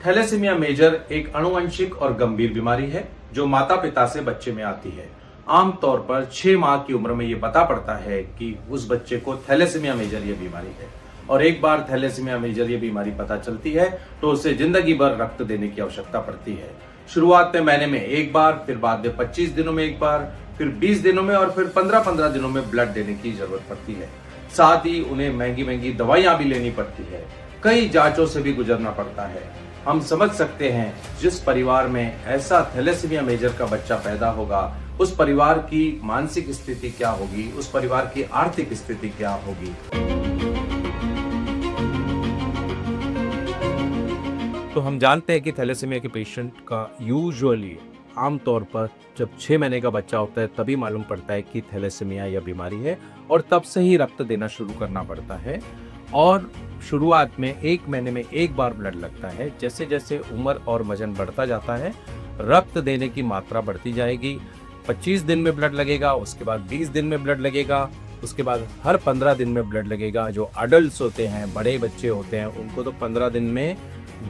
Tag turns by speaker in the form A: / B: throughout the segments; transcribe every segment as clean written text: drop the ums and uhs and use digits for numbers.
A: Thalassaemia major एक आनुवंशिक और गंभीर बीमारी है जो माता पिता से बच्चे में आती है। आमतौर पर 6 माह की उम्र में यह पता पड़ता है कि उस बच्चे को थैलेसीमिया मेजर यह बीमारी है और एक बार थैलेसीमिया मेजर यह बीमारी पता चलती है तो उसे जिंदगी भर रक्त देने की आवश्यकता पड़ती है। शुरुआत में महीने में एक बार, फिर बाद में 25 दिनों में एक बार, फिर 20 दिनों में और फिर 15-15 दिनों में ब्लड देने की जरूरत पड़ती है। साथ ही उन्हें महंगी महंगी दवाइयां भी लेनी पड़ती है, कई जांचों से भी गुजरना पड़ता है। हम समझ सकते हैं जिस परिवार में ऐसा थैलेसीमिया मेजर का बच्चा पैदा होगा उस परिवार की मानसिक स्थिति क्या होगी, उस परिवार की आर्थिक स्थिति क्या होगी। तो हम जानते हैं कि थैलेसीमिया के पेशेंट का यूजुअली आमतौर पर जब 6 महीने का बच्चा होता है तभी मालूम पड़ता है कि थैलेसीमिया या बीमारी है और तब से ही रक्त देना शुरू करना पड़ता है। और शुरुआत में 1 महीने में एक बार ब्लड लगता है। जैसे जैसे उम्र और वजन बढ़ता जाता है रक्त देने की मात्रा बढ़ती जाएगी। 25 दिन में ब्लड लगेगा, उसके बाद 20 दिन में ब्लड लगेगा, उसके बाद हर 15 दिन में ब्लड लगेगा। जो अडल्ट होते हैं, बड़े बच्चे होते हैं, उनको तो 15 दिन में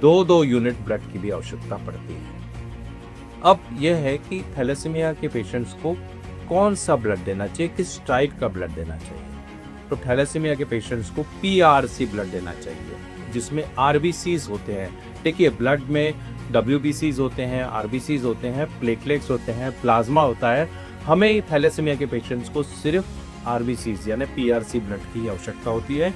A: 2-2 यूनिट ब्लड की भी आवश्यकता पड़ती है। अब यह है कि थैलेसीमिया के पेशेंट्स को कौन सा ब्लड देना चाहिए, किस टाइप का ब्लड देना चाहिए। तो थैलेसीमिया के पेशेंट्स को पीआरसी ब्लड देना चाहिए जिसमें आरबीसीज होते हैं। देखिए, ब्लड में डब्ल्यूबीसीज होते हैं, आरबीसीज होते हैं, प्लेटलेट्स होते हैं, प्लाज्मा होता है। हमें थैलेसीमिया के पेशेंट्स को सिर्फ आरबीसीज यानी पीआरसी ब्लड की आवश्यकता होती है।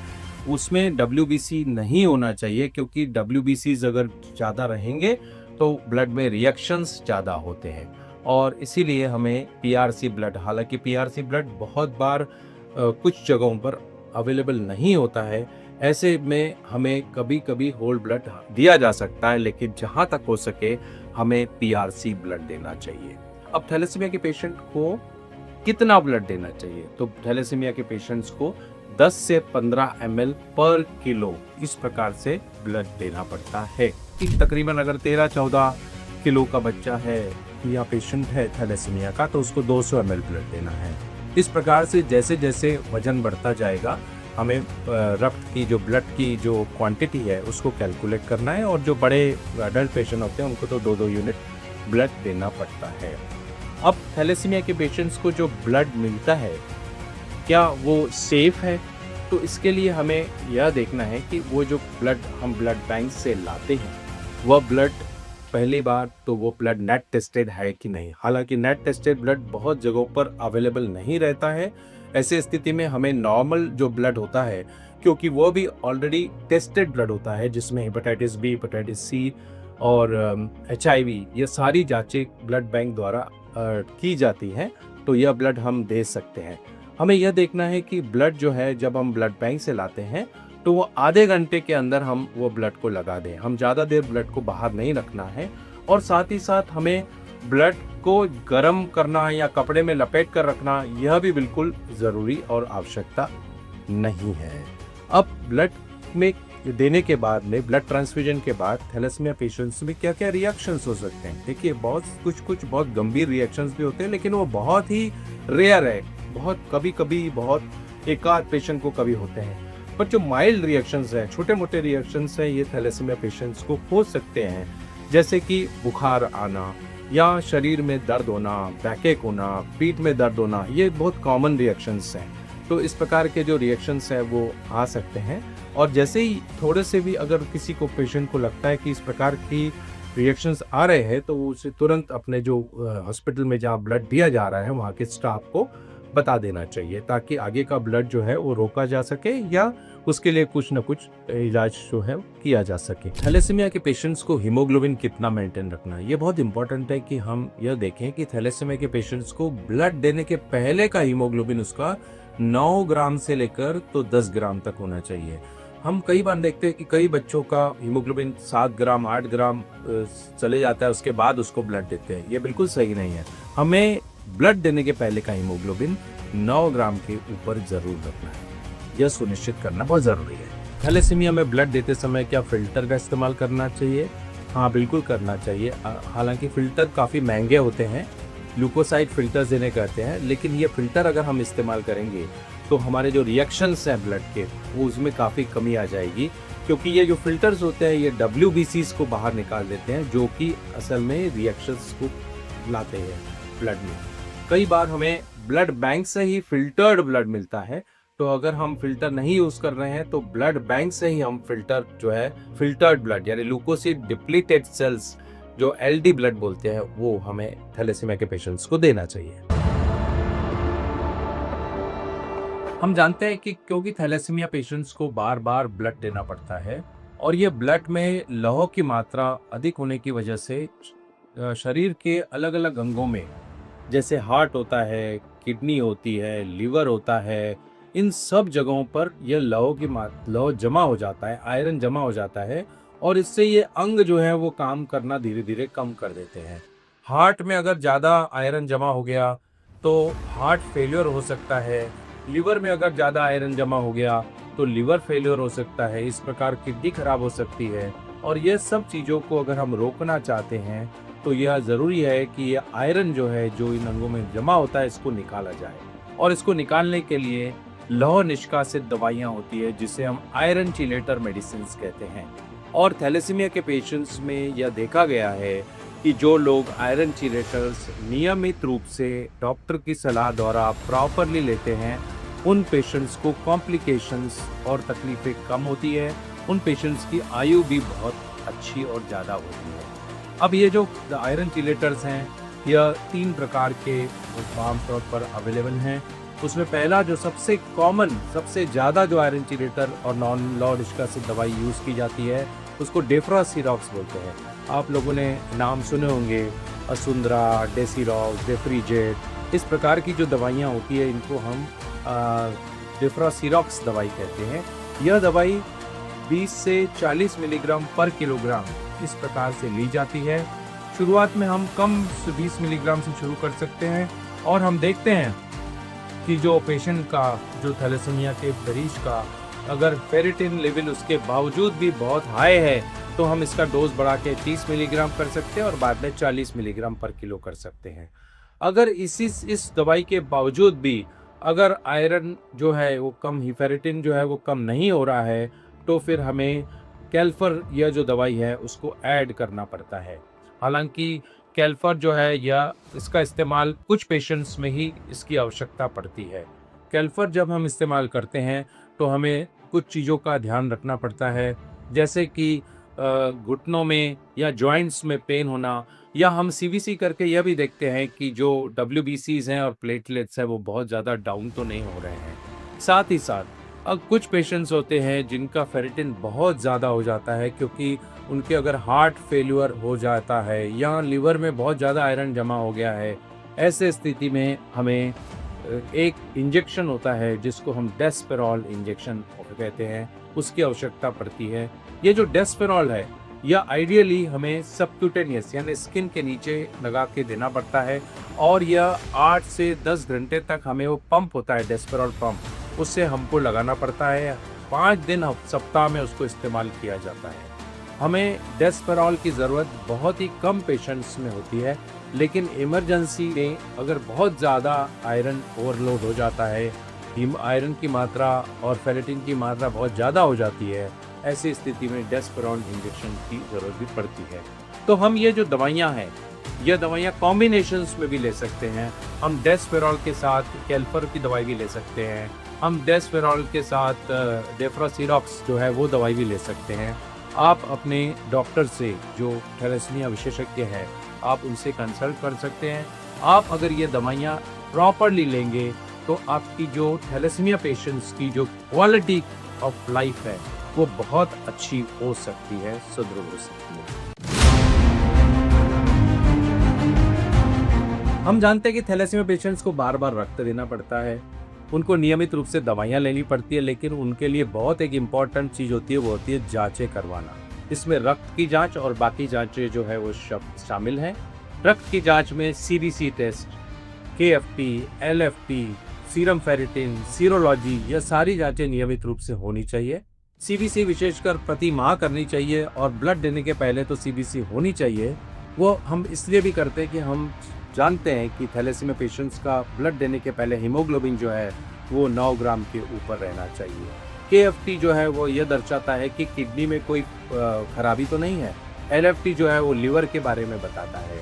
A: उसमें डब्ल्यूबीसी नहीं होना चाहिए क्योंकि डब्ल्यूबीसीज अगर ज़्यादा रहेंगे तो ब्लड में रिएक्शंस ज़्यादा होते हैं और इसीलिए हमें पीआरसी ब्लड, हालांकि पीआरसी ब्लड बहुत बार कुछ जगहों पर अवेलेबल नहीं होता है, ऐसे में हमें कभी कभी होल ब्लड दिया जा सकता है, लेकिन जहां तक हो सके हमें पीआरसी ब्लड देना चाहिए। अब थैलेसीमिया के पेशेंट को कितना ब्लड देना चाहिए, तो थैलेसीमिया के पेशेंट्स को 10 से 15 ml पर किलो इस प्रकार से ब्लड देना पड़ता है। तकरीबन अगर 13-14 किलो का बच्चा है या पेशेंट है थैलेसीमिया का तो उसको 200 ml ब्लड देना है। इस प्रकार से जैसे जैसे वजन बढ़ता जाएगा हमें रक्त की, जो ब्लड की जो क्वांटिटी है उसको कैलकुलेट करना है और जो बड़े अडल्ट पेशेंट होते हैं उनको तो 2-2 यूनिट ब्लड देना पड़ता है। अब थैलेसीमिया के पेशेंट्स को जो ब्लड मिलता है क्या वो सेफ है, तो इसके लिए हमें यह देखना है कि वो जो ब्लड हम ब्लड बैंक से लाते हैं वह ब्लड पहली बार तो वो ब्लड नेट टेस्टेड है कि नहीं। हालांकि नेट टेस्टेड ब्लड बहुत जगहों पर अवेलेबल नहीं रहता है। ऐसे स्थिति में हमें नॉर्मल जो ब्लड होता है, क्योंकि वो भी ऑलरेडी टेस्टेड ब्लड होता है जिसमें हेपेटाइटिस बी, हेपेटाइटिस सी और HIV ये सारी जांचें ब्लड बैंक द्वारा की जाती हैं, तो यह ब्लड हम दे सकते हैं। हमें यह देखना है कि ब्लड जो है जब हम ब्लड बैंक से लाते हैं तो वो आधे घंटे के अंदर हम वो ब्लड को लगा दें। हम ज़्यादा देर ब्लड को बाहर नहीं रखना है और साथ ही साथ हमें ब्लड को गर्म करना या कपड़े में लपेट कर रखना यह भी बिल्कुल ज़रूरी और आवश्यकता नहीं है। अब ब्लड में देने के बाद में, ब्लड ट्रांसफ्यूजन के बाद थैलेसीमिया पेशेंट्स में क्या क्या रिएक्शंस हो सकते हैं। देखिए, कुछ बहुत गंभीर रिएक्शंस भी होते हैं लेकिन वो बहुत ही रेयर है, बहुत कभी बहुत एकाध पेशेंट को कभी होते हैं। पर जो माइल्ड रिएक्शंस है, छोटे मोटे रिएक्शंस है, ये थैलेसीमिया पेशेंट्स को हो सकते हैं, जैसे कि बुखार आना या शरीर में दर्द होना, बैकएक होना, पीठ में दर्द होना, ये बहुत कॉमन रिएक्शंस हैं। तो इस प्रकार के जो रिएक्शंस हैं वो आ सकते हैं और जैसे ही थोड़े से भी अगर किसी को पेशेंट को लगता है कि इस प्रकार की रिएक्शंस आ रहे हैं तो उसे तुरंत अपने जो हॉस्पिटल में जहाँ ब्लड दिया जा रहा है वहाँ के स्टाफ को बता देना चाहिए ताकि आगे का ब्लड जो है वो रोका जा सके या उसके लिए कुछ न कुछ इलाज जो है किया जा सके। थैलेसीमिया के पेशेंट्स को हीमोग्लोबिन कितना मेंटेन रखना है, ये बहुत इंपॉर्टेंट है कि हम यह देखें कि थैलेसीमिया के पेशेंट्स को ब्लड देने के पहले का हीमोग्लोबिन उसका 9 ग्राम से लेकर तो 10 ग्राम तक होना चाहिए। हम कई बार देखते हैं कि कई बच्चों का हीमोग्लोबिन 7 ग्राम 8 ग्राम चले जाता है, उसके बाद उसको ब्लड देते हैं। ये बिल्कुल सही नहीं है। हमें ब्लड देने के पहले का हीमोग्लोबिन 9 ग्राम के ऊपर जरूर रखना है, यह सुनिश्चित करना बहुत जरूरी है। थैलेसीमिया में ब्लड देते समय क्या फिल्टर का इस्तेमाल करना चाहिए? हाँ, बिल्कुल करना चाहिए। हालांकि फिल्टर काफ़ी महंगे होते हैं, ग्लूकोसाइड फिल्टर्स इन्हें कहते हैं, लेकिन ये फिल्टर अगर हम इस्तेमाल करेंगे तो हमारे जो रिएक्शंस हैं ब्लड के वो उसमें काफ़ी कमी आ जाएगी, क्योंकि ये जो फिल्टर्स होते हैं ये WBCs को बाहर निकाल देते हैं, जो कि असल में रिएक्शंस को लाते हैं ब्लड में। कई बार हमें ब्लड बैंक से ही फिल्टर्ड ब्लड मिलता है, तो अगर हम फिल्टर नहीं यूज कर रहे हैं तो ब्लड बैंक से ही हम फिल्टर जो है फिल्टर्ड ब्लड यानी ल्यूकोसिड डिप्लीटेड सेल्स जो LD ब्लड बोलते हैं वो हमें थैलेसीमिया के पेशेंट्स को देना चाहिए। हम जानते हैं कि क्योंकि थैलेसीमिया पेशेंट्स को बार बार ब्लड देना पड़ता है और ये ब्लड में लौह की मात्रा अधिक होने की वजह से शरीर के अलग अलग अंगों में जैसे हार्ट होता है, किडनी होती है, लिवर होता है, इन सब जगहों पर यह लौह जमा हो जाता है, आयरन जमा हो जाता है और इससे ये अंग जो है वो काम करना धीरे धीरे कम कर देते हैं। हार्ट में अगर ज़्यादा आयरन जमा हो गया तो हार्ट फेलियर हो सकता है, लिवर में अगर ज़्यादा आयरन जमा हो गया तो लिवर फेलियर हो सकता है, इस प्रकार किडनी खराब हो सकती है। और ये सब चीज़ों को अगर हम रोकना चाहते हैं तो यह ज़रूरी है कि ये आयरन जो है जो इन अंगों में जमा होता है इसको निकाला जाए, और इसको निकालने के लिए लौह निष्कासित दवाइयाँ होती है जिसे हम आयरन चिलेटर मेडिसिन कहते हैं। और थैलेसीमिया के पेशेंट्स में यह देखा गया है कि जो लोग आयरन चिलेटर्स नियमित रूप से डॉक्टर की सलाह द्वारा प्रॉपरली लेते हैं उन पेशेंट्स को कॉम्प्लिकेशंस और तकलीफें कम होती है, उन पेशेंट्स की आयु भी बहुत अच्छी और ज़्यादा होती है। अब ये जो आयरन चिलेटर्स हैं यह 3 प्रकार के आमतौर पर अवेलेबल हैं। उसमें पहला जो सबसे कॉमन, सबसे ज़्यादा जो आयरन चिलेटर और नॉन लौह निष्कासित दवाई यूज़ की जाती है उसको डेफ्रासिरॉक्स बोलते हैं। आप लोगों ने नाम सुने होंगे, असुंद्रा, डेसिरॉक्स, डेफ्रीजेट, इस प्रकार की जो दवाइयाँ होती है इनको हम डेफ्रासिरॉक्स दवाई कहते हैं। यह दवाई 20 से 40 मिलीग्राम पर किलोग्राम इस प्रकार से ली जाती है। शुरुआत में हम कम से 20 मिलीग्राम से शुरू कर सकते हैं और हम देखते हैं कि जो पेशेंट का, जो थैलेसीमिया के मरीज का अगर फेरिटिन लेवल उसके बावजूद भी बहुत हाई है तो हम इसका डोज बढ़ा के 30 मिलीग्राम कर सकते हैं और बाद में 40 मिलीग्राम पर किलो कर सकते हैं। अगर इस दवाई के बावजूद भी अगर आयरन जो है वो कम ही, फेरिटिन जो है वो कम नहीं हो रहा है तो फिर हमें कैल्फर यह जो दवाई है उसको ऐड करना पड़ता है। हालांकि कैल्फर जो है या इसका इस्तेमाल कुछ पेशेंट्स में ही इसकी आवश्यकता पड़ती है। कैल्फर जब हम इस्तेमाल करते हैं तो हमें कुछ चीज़ों का ध्यान रखना पड़ता है, जैसे कि घुटनों में या जॉइंट्स में पेन होना, या हम CBC करके यह भी देखते हैं कि जो WBCs हैं और प्लेटलेट्स हैं वो बहुत ज़्यादा डाउन तो नहीं हो रहे हैं। साथ ही साथ अब कुछ पेशेंट्स होते हैं जिनका फेरिटिन बहुत ज़्यादा हो जाता है, क्योंकि उनके अगर हार्ट फेल्यूर हो जाता है या लिवर में बहुत ज़्यादा आयरन जमा हो गया है, ऐसे स्थिति में हमें एक इंजेक्शन होता है जिसको हम डेस्पेरॉल इंजेक्शन कहते हैं, उसकी आवश्यकता पड़ती है। ये जो डेस्पेरॉल है यह आइडियली हमें सबक्यूटेनियस यानी स्किन के नीचे लगा के देना पड़ता है और यह 8 से 10 घंटे तक हमें वो पंप होता है, डेस्पेरॉल पंप, उससे हमको लगाना पड़ता है। 5 दिन सप्ताह में उसको इस्तेमाल किया जाता है। हमें डेस्पेरॉल की ज़रूरत बहुत ही कम पेशेंट्स में होती है, लेकिन इमरजेंसी में अगर बहुत ज़्यादा आयरन ओवरलोड हो जाता है, आयरन की मात्रा और फेरिटिन की मात्रा बहुत ज़्यादा हो जाती है, ऐसी स्थिति में डेस्पेरॉल इंजेक्शन की ज़रूरत भी पड़ती है। तो हम ये जो दवाइयाँ हैं, यह दवाइयाँ कॉम्बिनेशंस में भी ले सकते हैं। हम डेस्पेरॉल के साथ कैल्फर की दवाई भी ले सकते हैं, हम डेस्पेरॉल के साथ डेफ्रासिरॉक्स जो है वो दवाई भी ले सकते हैं। आप अपने डॉक्टर से जो थैलेसीमिया विशेषज्ञ है आप उनसे कंसल्ट कर सकते हैं। आप अगर ये दवाइयाँ प्रॉपरली लेंगे तो आपकी जो थैलेसीमिया पेशेंट्स की जो क्वालिटी ऑफ लाइफ है वो बहुत अच्छी हो सकती है, सुदृढ़ हो सकती है। हम जानते हैं कि थैलेसीमिया पेशेंट्स को बार बार रक्त देना पड़ता है, उनको नियमित रूप से दवाइयाँ लेनी पड़ती है, लेकिन उनके लिए बहुत एक इम्पॉर्टेंट चीज़ होती है, वो होती है जांचें करवाना। इसमें रक्त की जांच और बाकी जांचें जो है वो शामिल हैं। रक्त की जांच में CBC test, KFT, LFT, serum ferritin, serology, यह सारी जांचें नियमित रूप से होनी चाहिए। CBC विशेषकर प्रति माह करनी चाहिए और ब्लड देने के पहले तो CBC होनी चाहिए। वो हम इसलिए भी करते हैं कि हम जानते हैं कि थैलेसीमिया पेशेंट्स का ब्लड देने के पहले हीमोग्लोबिन जो है वो 9 ग्राम के ऊपर रहना चाहिए। KFT जो है वो ये दर्शाता है कि किडनी में कोई खराबी तो नहीं है। LFT जो है वो लिवर के बारे में बताता है।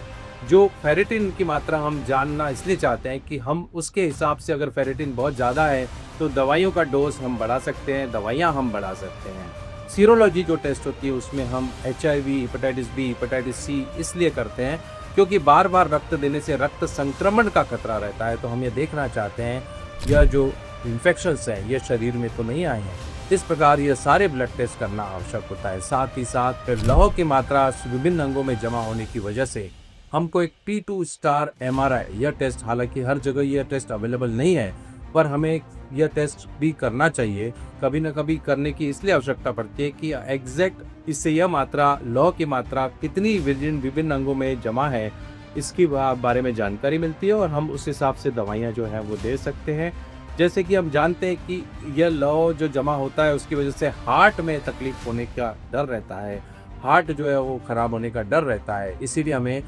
A: जो फेरेटिन की मात्रा हम जानना इसलिए चाहते हैं कि हम उसके हिसाब से, अगर फेरेटिन बहुत ज़्यादा है तो दवाइयों का डोज हम बढ़ा सकते हैं, दवाइयाँ हम बढ़ा सकते हैं। सीरोलॉजी जो टेस्ट होती है उसमें हम HIV, hepatitis B, hepatitis C इसलिए करते हैं क्योंकि बार बार रक्त देने से रक्त संक्रमण का खतरा रहता है। तो हम ये देखना चाहते हैं यह जो इन्फेक्शंस हैं ये शरीर में तो नहीं आए हैं। इस प्रकार ये सारे ब्लड टेस्ट करना आवश्यक होता है। साथ ही साथ फिर लौह की मात्रा विभिन्न अंगों में जमा होने की वजह से हमको एक T2 स्टार MRI यह टेस्ट, हालांकि हर जगह यह टेस्ट अवेलेबल नहीं है, पर हमें यह टेस्ट भी करना चाहिए। कभी न कभी करने की इसलिए आवश्यकता पड़ती है कि एग्जैक्ट इससे यह मात्रा, लौह की मात्रा कितनी विभिन्न अंगों में जमा है इसकी बारे में जानकारी मिलती है और हम उस हिसाब से दवाइयाँ जो हैं वो दे सकते हैं। जैसे कि हम जानते हैं कि यह लौह जो जमा होता है उसकी वजह से हार्ट में तकलीफ होने का डर रहता है, हार्ट जो है वो खराब होने का डर रहता है। इसीलिए हमें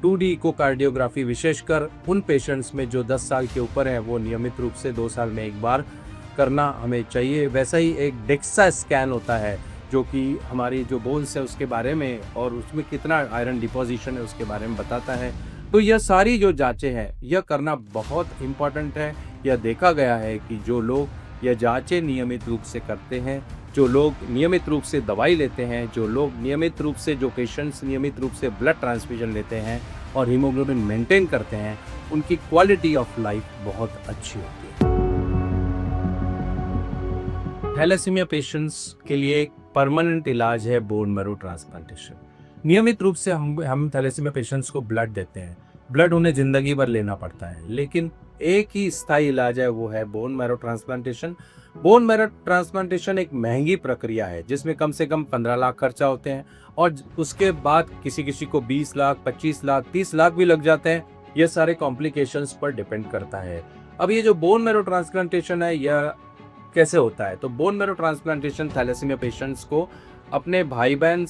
A: 2D इकोकार्डियोग्राफी विशेषकर उन पेशेंट्स में जो 10 साल के ऊपर हैं वो नियमित रूप से 2 साल में एक बार करना हमें चाहिए। वैसा ही एक डेक्सा स्कैन होता है जो कि हमारी जो बोन्स है उसके बारे में और उसमें कितना आयरन डिपोजिशन है उसके बारे में बताता है। तो यह सारी जो जांचें हैं यह करना बहुत इम्पॉर्टेंट है। यह देखा गया है कि जो लोग यह जांचें नियमित रूप से करते हैं, जो लोग नियमित रूप से दवाई लेते हैं, जो लोग नियमित रूप से, जो पेशेंट्स नियमित रूप से ब्लड ट्रांसफ्यूजन लेते हैं और हीमोग्लोबिन मेंटेन करते हैं, उनकी क्वालिटी ऑफ लाइफ बहुत अच्छी होती है। थैलेसीमिया पेशेंट्स के लिए एक परमानेंट इलाज है बोन मैरो ट्रांसप्लांटेशन। नियमित रूप से हम थैलेसीमिया पेशेंट्स को ब्लड देते हैं। ब्लड उन्हें जिंदगी भर लेना पड़ता है, लेकिन एक ही स्थायी इलाज है, वो है bone marrow transplantation. Bone marrow transplantation एक महंगी प्रक्रिया है जिसमें कम से कम 15 लाख खर्चा होते हैं और उसके बाद किसी किसी को 20 लाख, 25 लाख, 30 लाख भी लग जाते हैं। ये सारे कॉम्प्लिकेशंस पर डिपेंड करता है। अब ये जो बोन मैरो ट्रांसप्लांटेशन है यह कैसे होता है? तो bone marrow transplantation thalassemia patients को अपने भाई बहन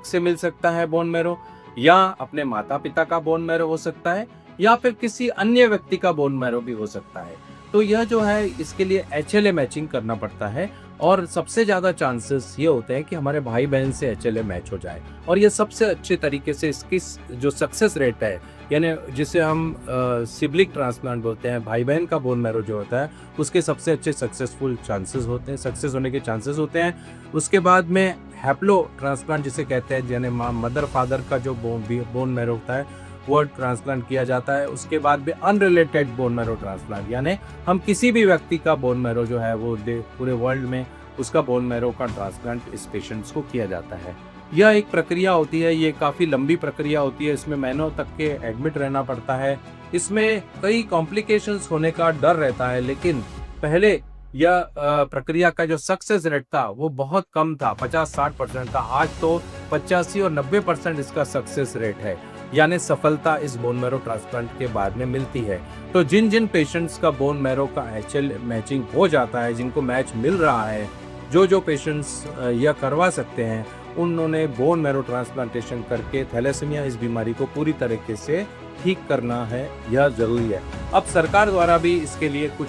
A: से मिल सकता है बोन मैरो, या अपने माता पिता का बोन मैरो हो सकता है, या फिर किसी अन्य व्यक्ति का बोन मैरो भी हो सकता है। तो यह जो है इसके लिए HLA मैचिंग करना पड़ता है और सबसे ज़्यादा चांसेस ये होते हैं कि हमारे भाई बहन से HLA मैच हो जाए। और ये सबसे अच्छे तरीके से इसकी जो सक्सेस रेट है, यानी जिसे हम सिबलिंग ट्रांसप्लांट बोलते हैं, भाई बहन का बोन मैरो जो होता है उसके सबसे अच्छे सक्सेसफुल चांसेस होते हैं, सक्सेस होने के चांसेस होते हैं। उसके बाद में हैप्लो ट्रांसप्लांट जिसे कहते हैं, यानी मदर फादर का जो बोन मैरो होता है वो ट्रांसप्लांट किया जाता है। उसके बाद भी अनरिलेटेड बोन मैरो ट्रांसप्लांट, यानी हम किसी भी व्यक्ति का बोन मैरो जो है वो पूरे वर्ल्ड में उसका बोन मैरो का ट्रांसप्लांट इस पेशेंट्स को किया जाता है। यह एक प्रक्रिया होती है, ये काफ़ी लंबी प्रक्रिया होती है, इसमें महीनों तक के एडमिट रहना पड़ता है। इसमें कई कॉम्प्लिकेशंस होने का डर रहता है, लेकिन पहले यह प्रक्रिया का जो सक्सेस रेट था वो बहुत कम था, 50-60% था। आज तो 85 और 90% इसका सक्सेस रेट है, यानी सफलता इस बोन मैरो ट्रांसप्लांट के बाद में मिलती है। तो जिन जिन पेशेंट्स का बोन मैरो का HLA मैचिंग हो जाता है, जिनको मैच मिल रहा है, जो पेशेंट्स यह करवा सकते हैं, उन्होंने बोन मैरो ट्रांसप्लांटेशन करके थैलेसीमिया इस बीमारी को पूरी तरीके से ठीक करना है, यह जरूरी है। अब सरकार द्वारा भी इसके लिए कुछ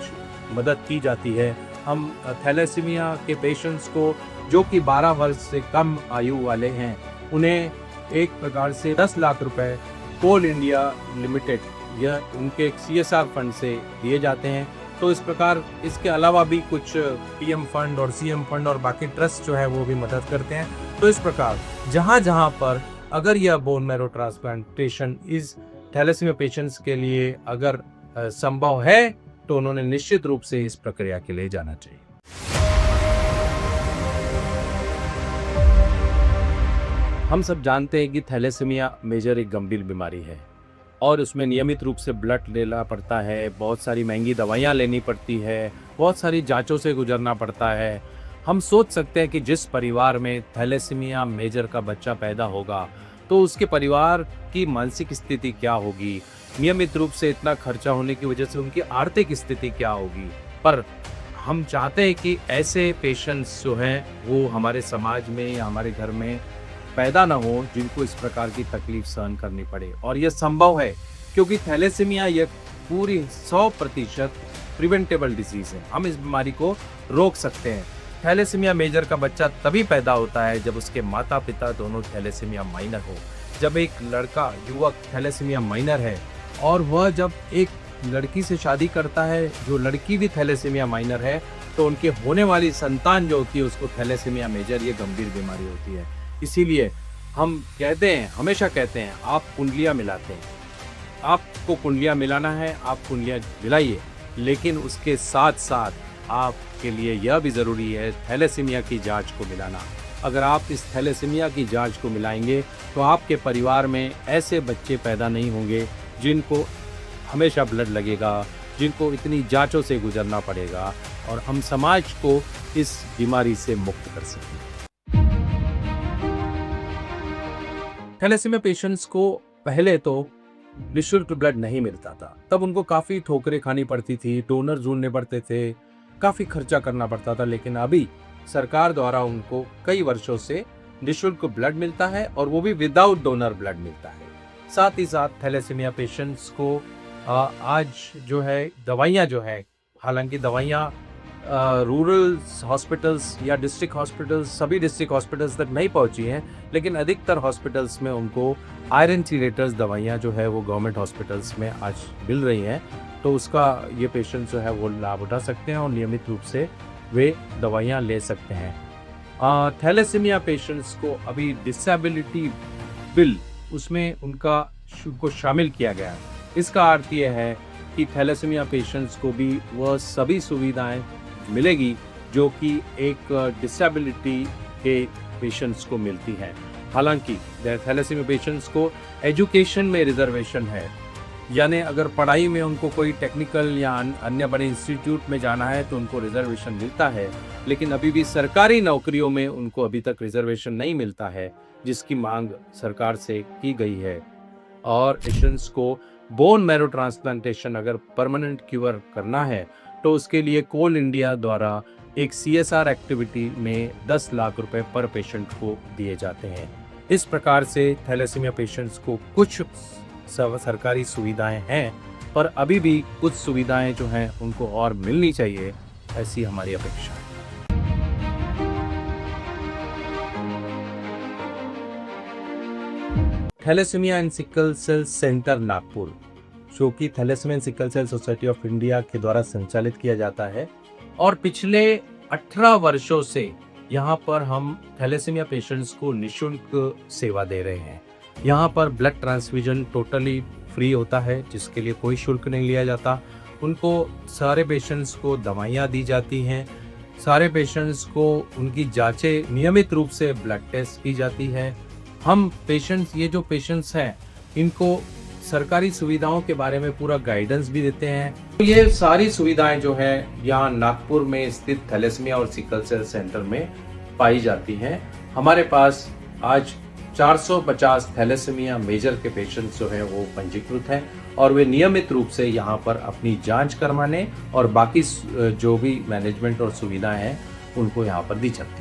A: मदद की जाती है। हम थैलेसीमिया के पेशेंट्स को जो कि 12 वर्ष से कम आयु वाले हैं, उन्हें एक प्रकार से 10 लाख रुपए कोल इंडिया लिमिटेड, यह उनके एक CSR फंड से दिए जाते हैं। तो इस प्रकार इसके अलावा भी कुछ PM फंड और CM फंड और बाकी ट्रस्ट जो है वो भी मदद करते हैं। तो इस प्रकार जहाँ पर अगर यह बोन मैरो ट्रांसप्लांटेशन इस थैलेसीमिया पेशेंट्स के लिए अगर संभव है, तो उन्होंने निश्चित रूप से इस प्रक्रिया के लिए जाना चाहिए। हम सब जानते हैं कि थैलेसीमिया मेजर एक गंभीर बीमारी है और उसमें नियमित रूप से ब्लड लेना पड़ता है, बहुत सारी महंगी दवाइयाँ लेनी पड़ती है, बहुत सारी जांचों से गुजरना पड़ता है। हम सोच सकते हैं कि जिस परिवार में थैलेसीमिया मेजर का बच्चा पैदा होगा तो उसके परिवार की मानसिक स्थिति क्या होगी, नियमित रूप से इतना खर्चा होने की वजह से उनकी आर्थिक स्थिति क्या होगी। पर हम चाहते हैं कि ऐसे पेशेंट्स जो हैं वो हमारे समाज में या हमारे घर में पैदा ना हो जिनको इस प्रकार की तकलीफ सहन करनी पड़े। और यह संभव है क्योंकि थैलेसीमिया यह पूरी 100% प्रिवेंटेबल डिजीज है, हम इस बीमारी को रोक सकते हैं। थैलेसीमिया मेजर का बच्चा तभी पैदा होता है जब उसके माता पिता दोनों थैलेसीमिया माइनर हो। जब एक लड़का युवक थैलेसीमिया माइनर है और वह जब एक लड़की से शादी करता है जो लड़की भी थैलेसीमिया माइनर है, तो उनके होने वाली संतान जो होती है उसको थैलेसीमिया मेजर, ये गंभीर बीमारी होती है। इसीलिए हम कहते हैं, हमेशा कहते हैं, आप कुंडलियाँ मिलाते हैं, आपको कुंडलियाँ मिलाना है, आप कुंडलियाँ मिलाइए, लेकिन उसके साथ साथ आपके लिए यह भी ज़रूरी है थैलेसीमिया की जांच को मिलाना। अगर आप इस थैलेसीमिया की जांच को मिलाएंगे तो आपके परिवार में ऐसे बच्चे पैदा नहीं होंगे जिनको हमेशा ब्लड लगेगा, जिनको इतनी जांचों से गुजरना पड़ेगा, और हम समाज को इस बीमारी से मुक्त कर सकें। थैलेसीमिया पेशेंट्स को पहले तो निःशुल्क ब्लड नहीं मिलता था, तब उनको काफ़ी ठोकरें खानी पड़ती थी, डोनर ढूंढने पड़ते थे, काफ़ी खर्चा करना पड़ता था। लेकिन अभी सरकार द्वारा उनको कई वर्षों से निःशुल्क ब्लड मिलता है और वो भी विदाउट डोनर ब्लड मिलता है। साथ ही साथ थैलेसीमिया पेशेंट्स को आज जो है दवाइयाँ जो है, हालांकि दवाइयाँ रूरल हॉस्पिटल्स या डिस्ट्रिक्ट हॉस्पिटल्स, सभी डिस्ट्रिक्ट हॉस्पिटल्स तक नहीं पहुंची हैं, लेकिन अधिकतर हॉस्पिटल्स में उनको आयरन चिलेटर्स दवाइयाँ जो है वो गवर्नमेंट हॉस्पिटल्स में आज मिल रही हैं। तो उसका ये पेशेंट जो है वो लाभ उठा सकते हैं और नियमित रूप से वे दवाइयाँ ले सकते हैं। थैलेसीमिया पेशेंट्स को अभी डिसेबिलिटी बिल उसमें को शामिल किया गया है। इसका अर्थ ये है कि थैलेसीमिया पेशेंट्स को भी वह सभी सुविधाएं मिलेगी जो कि एक डिसेबिलिटी के पेशेंट्स को मिलती हैं। हालांकि थैलेसीमिया पेशेंट्स को एजुकेशन में रिजर्वेशन है, यानी अगर पढ़ाई में उनको कोई टेक्निकल या अन्य बड़े इंस्टीट्यूट में जाना है तो उनको रिजर्वेशन मिलता है, लेकिन अभी भी सरकारी नौकरियों में उनको अभी तक रिजर्वेशन नहीं मिलता है, जिसकी मांग सरकार से की गई है। और पेशेंट्स को बोन मैरो ट्रांसप्लांटेशन अगर परमानेंट क्यूर करना है तो उसके लिए कोल इंडिया द्वारा एक CSR एक्टिविटी में 10 लाख रुपए पर पेशेंट को दिए जाते हैं। इस प्रकार से थैलेसीमिया पेशेंट्स को कुछ सरकारी सुविधाएं हैं, पर अभी भी कुछ सुविधाएं जो हैं उनको और मिलनी चाहिए, ऐसी हमारी अपेक्षा है। Thalassemia and sickle cell centre Nagpur, जो कि thalassemia and sickle cell society of India के द्वारा संचालित किया जाता है, और पिछले 18 वर्षों से यहाँ पर हम थैलेसीमिया पेशेंट्स को निःशुल्क सेवा दे रहे हैं। यहाँ पर ब्लड ट्रांसफ्यूजन टोटली फ्री होता है, जिसके लिए कोई शुल्क नहीं लिया जाता। उनको सारे पेशेंट्स को दवाइयाँ दी जाती हैं, सारे पेशेंट्स को उनकी जांचें नियमित रूप से ब्लड टेस्ट की जाती है। हम पेशेंट्स, ये जो पेशेंट्स हैं, इनको सरकारी सुविधाओं के बारे में पूरा गाइडेंस भी देते हैं। तो ये सारी सुविधाएं जो है यहाँ नागपुर में स्थित थैलेसीमिया और सिकल सेल सेंटर में पाई जाती हैं। हमारे पास आज 450 थैलेसीमिया मेजर के पेशेंट्स जो हैं वो पंजीकृत हैं और वे नियमित रूप से यहाँ पर अपनी जांच करवाने और बाकी जो भी मैनेजमेंट और सुविधाएं हैं उनको यहाँ पर दी जाती हैं।